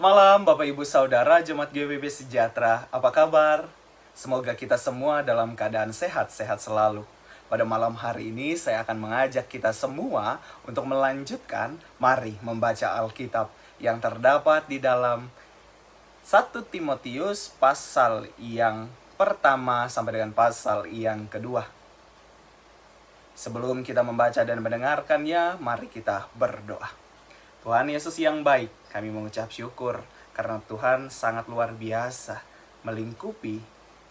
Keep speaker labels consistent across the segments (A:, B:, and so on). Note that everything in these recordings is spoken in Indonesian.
A: malam Bapak Ibu Saudara Jemaat GBB Sejahtera, apa kabar? Semoga kita semua dalam keadaan sehat-sehat selalu. Pada malam hari ini saya akan mengajak kita semua untuk melanjutkan, mari membaca Alkitab yang terdapat di dalam 1 Timotius pasal yang pertama sampai dengan pasal yang kedua. Sebelum kita membaca dan mendengarkannya, mari kita berdoa. Tuhan Yesus yang baik, kami mengucap syukur karena Tuhan sangat luar biasa melingkupi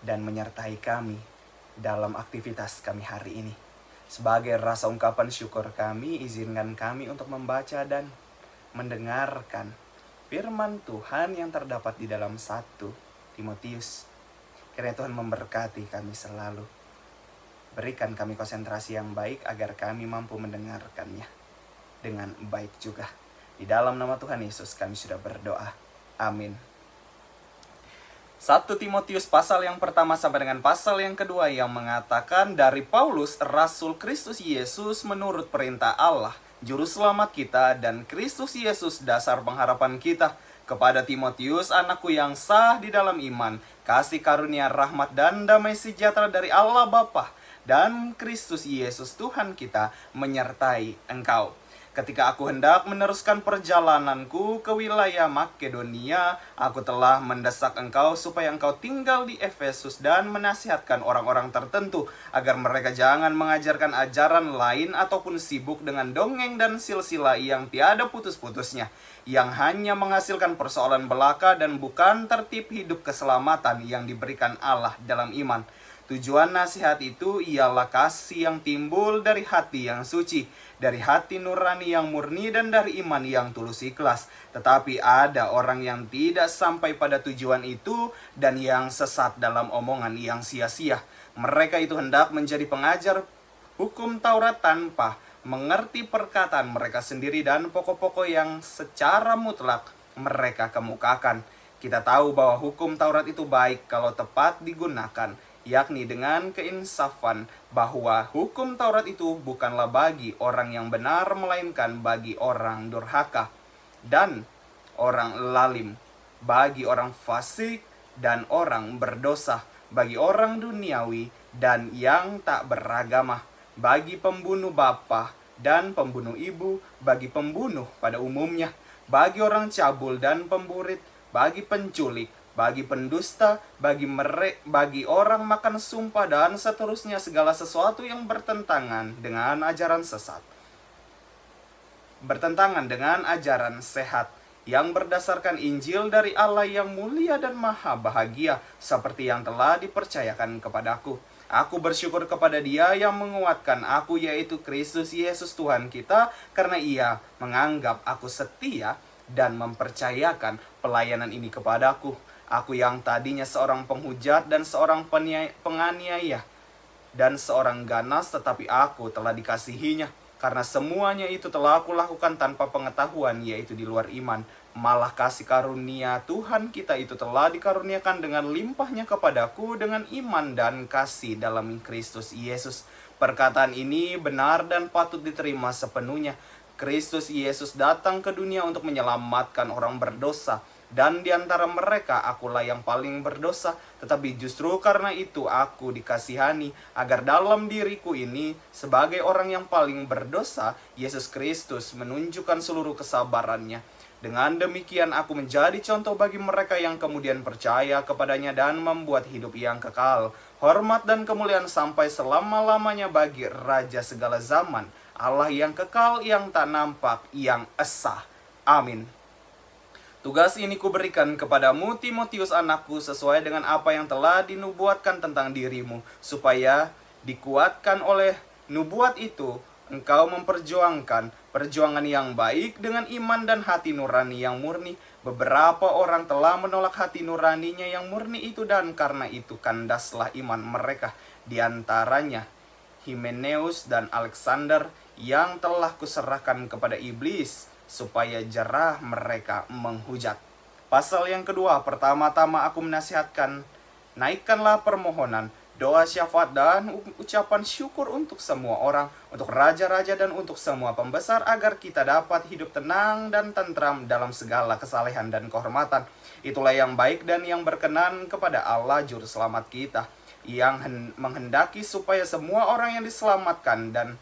A: dan menyertai kami dalam aktivitas kami hari ini. Sebagai rasa ungkapan syukur kami, izinkan kami untuk membaca dan mendengarkan firman Tuhan yang terdapat di dalam 1 Timotius. Kiranya Tuhan memberkati kami selalu. Berikan kami konsentrasi yang baik agar kami mampu mendengarkannya dengan baik juga. Di dalam nama Tuhan Yesus kami sudah berdoa. Amin. 1 Timotius pasal yang pertama sampai dengan pasal yang kedua yang mengatakan, dari Paulus, Rasul Kristus Yesus menurut perintah Allah, Juru Selamat kita, dan Kristus Yesus dasar pengharapan kita, kepada Timotius, anakku yang sah di dalam iman, kasih karunia rahmat dan damai sejahtera dari Allah Bapa dan Kristus Yesus Tuhan kita menyertai engkau. Ketika aku hendak meneruskan perjalananku ke wilayah Makedonia, aku telah mendesak engkau supaya engkau tinggal di Efesus dan menasihatkan orang-orang tertentu agar mereka jangan mengajarkan ajaran lain ataupun sibuk dengan dongeng dan silsilah yang tiada putus-putusnya, yang hanya menghasilkan persoalan belaka dan bukan tertib hidup keselamatan yang diberikan Allah dalam iman. Tujuan nasihat itu ialah kasih yang timbul dari hati yang suci, dari hati nurani yang murni, dan dari iman yang tulus ikhlas. Tetapi ada orang yang tidak sampai pada tujuan itu dan yang sesat dalam omongan yang sia-sia. Mereka itu hendak menjadi pengajar hukum Taurat tanpa mengerti perkataan mereka sendiri dan pokok-pokok yang secara mutlak mereka kemukakan. Kita tahu bahwa hukum Taurat itu baik kalau tepat digunakan, yakni dengan keinsafan, bahwa hukum Taurat itu bukanlah bagi orang yang benar, melainkan bagi orang durhaka dan orang lalim, bagi orang fasik dan orang berdosa, bagi orang duniawi dan yang tak beragama, bagi pembunuh bapa dan pembunuh ibu, bagi pembunuh pada umumnya, bagi orang cabul dan pemburit, bagi penculik, bagi pendusta, bagi orang makan sumpah, dan seterusnya, segala sesuatu yang bertentangan dengan ajaran sesat. Bertentangan dengan ajaran sehat yang berdasarkan Injil dari Allah yang mulia dan maha bahagia, seperti yang telah dipercayakan kepadaku. Aku bersyukur kepada Dia yang menguatkan aku, yaitu Kristus Yesus Tuhan kita, karena Ia menganggap aku setia dan mempercayakan pelayanan ini kepadaku. Aku yang tadinya seorang penghujat dan seorang penganiaya dan seorang ganas, tetapi aku telah dikasihinya, karena semuanya itu telah aku lakukan tanpa pengetahuan, yaitu di luar iman. Malah kasih karunia Tuhan kita itu telah dikaruniakan dengan limpahnya kepadaku dengan iman dan kasih dalam Kristus Yesus. Perkataan ini benar dan patut diterima sepenuhnya. Kristus Yesus datang ke dunia untuk menyelamatkan orang berdosa, dan di antara mereka akulah yang paling berdosa. Tetapi justru karena itu aku dikasihani, agar dalam diriku ini sebagai orang yang paling berdosa, Yesus Kristus menunjukkan seluruh kesabarannya. Dengan demikian aku menjadi contoh bagi mereka yang kemudian percaya kepadanya dan membuat hidup yang kekal. Hormat dan kemuliaan sampai selama-lamanya bagi Raja segala zaman, Allah yang kekal, yang tak nampak, yang esa. Amin. Tugas ini kuberikan kepadamu, Timotius anakku, sesuai dengan apa yang telah dinubuatkan tentang dirimu, supaya dikuatkan oleh nubuat itu, engkau memperjuangkan perjuangan yang baik dengan iman dan hati nurani yang murni. Beberapa orang telah menolak hati nuraninya yang murni itu, dan karena itu kandaslah iman mereka. Di antaranya Himeneus dan Alexander, yang telah kuserahkan kepada iblis, supaya jerah mereka menghujat. Pasal yang kedua, pertama-tama aku menasihatkan, naikkanlah permohonan doa syafaat dan ucapan syukur untuk semua orang, untuk raja-raja dan untuk semua pembesar, agar kita dapat hidup tenang dan tentram dalam segala kesalehan dan kehormatan. Itulah yang baik dan yang berkenan kepada Allah Juru Selamat kita, yang menghendaki supaya semua orang yang diselamatkan dan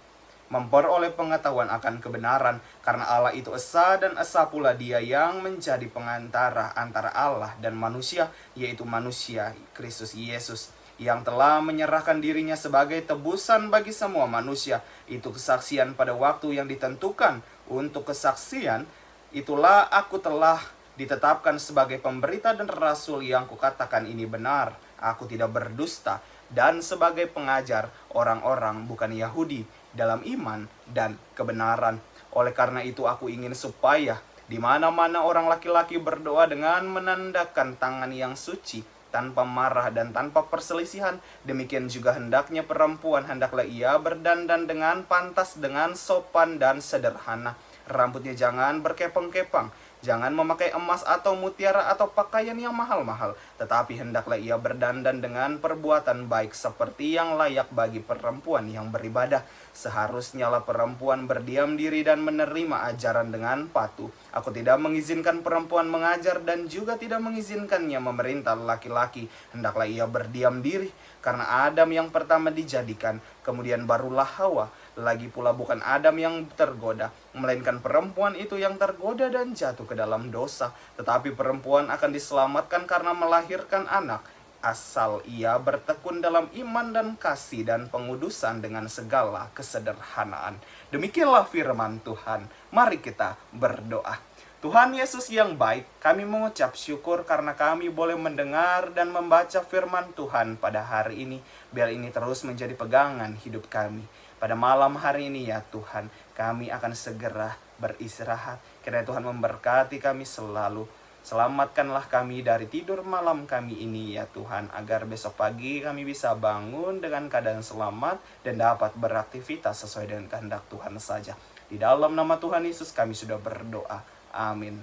A: memperoleh pengetahuan akan kebenaran. Karena Allah itu esa, dan esa pula Dia yang menjadi pengantara antara Allah dan manusia, yaitu manusia Kristus Yesus, yang telah menyerahkan dirinya sebagai tebusan bagi semua manusia. Itu kesaksian pada waktu yang ditentukan. Untuk kesaksian itulah aku telah ditetapkan sebagai pemberita dan rasul, yang kukatakan ini benar. Aku tidak berdusta, dan sebagai pengajar orang-orang bukan Yahudi dalam iman dan kebenaran. Oleh karena itu aku ingin supaya di mana-mana orang laki-laki berdoa dengan menandakan tangan yang suci, tanpa marah dan tanpa perselisihan. Demikian juga hendaknya perempuan, hendaklah ia berdandan dengan pantas, dengan sopan dan sederhana. Rambutnya jangan berkepang-kepang, jangan memakai emas atau mutiara atau pakaian yang mahal-mahal, tetapi hendaklah ia berdandan dengan perbuatan baik, seperti yang layak bagi perempuan yang beribadah. Seharusnya lah perempuan berdiam diri dan menerima ajaran dengan patuh. Aku tidak mengizinkan perempuan mengajar dan juga tidak mengizinkannya memerintah laki-laki. Hendaklah ia berdiam diri, karena Adam yang pertama dijadikan, kemudian barulah Hawa. Lagi pula bukan Adam yang tergoda, melainkan perempuan itu yang tergoda dan jatuh ke dalam dosa. Tetapi perempuan akan diselamatkan karena melahirkan anak, asal ia bertekun dalam iman dan kasih dan pengudusan dengan segala kesederhanaan. Demikianlah firman Tuhan. Mari kita berdoa. Tuhan Yesus yang baik, kami mengucap syukur karena kami boleh mendengar dan membaca firman Tuhan pada hari ini. Biar ini terus menjadi pegangan hidup kami. Pada malam hari ini ya Tuhan, kami akan segera beristirahat. Kiranya Tuhan memberkati kami selalu. Selamatkanlah kami dari tidur malam kami ini ya Tuhan, agar besok pagi kami bisa bangun dengan keadaan selamat dan dapat beraktivitas sesuai dengan kehendak Tuhan saja. Di dalam nama Tuhan Yesus kami sudah berdoa. Amin.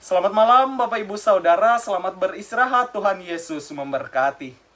A: Selamat malam Bapak Ibu Saudara, selamat beristirahat. Tuhan Yesus memberkati.